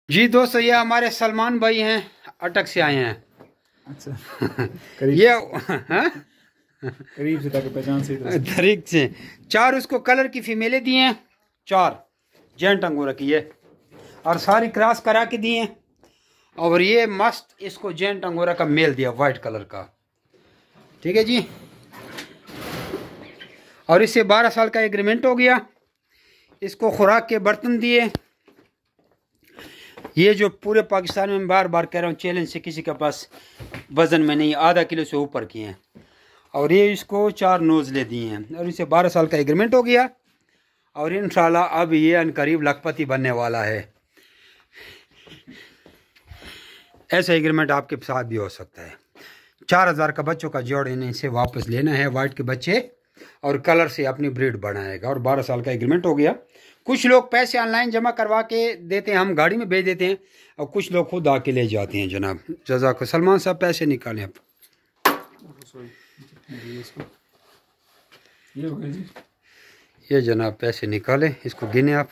जी दोस्तों, ये हमारे सलमान भाई हैं, अटक से आए हैं। अच्छा ये करीब से ताकि पहचान से तरीक से 4 उसको कलर की फीमेलें दी हैं, 4 जेंट अंगूर की है और सारी क्रॉस करा के दी हैं। और ये मस्त इसको जेंट अंगूरा का मेल दिया वाइट कलर का, ठीक है जी। और इससे 12 साल का एग्रीमेंट हो गया। इसको खुराक के बर्तन दिए। ये जो पूरे पाकिस्तान में बार बार कह रहा हूँ, चैलेंज से किसी के पास वज़न में नहीं, आधा किलो से ऊपर किए हैं। और ये इसको 4 नोज़ले दिए हैं और इसे 12 साल का एग्रीमेंट हो गया। और इंशाल्लाह अब ये अनकरीब लखपति बनने वाला है। ऐसा एग्रीमेंट आपके साथ भी हो सकता है। 4000 का बच्चों का जोड़ इन्हें इसे वापस लेना है, वाइट के बच्चे, और कलर से अपनी ब्रीड बढ़ाएगा। और 12 साल का एग्रीमेंट हो गया। कुछ लोग पैसे ऑनलाइन जमा करवा के देते हैं, हम गाड़ी में भेज देते हैं, और कुछ लोग खुद आके ले जाते हैं। जनाब जज़ाक। सलमान साहब पैसे निकालें आप। ये जनाब पैसे निकालें, इसको गिने आप।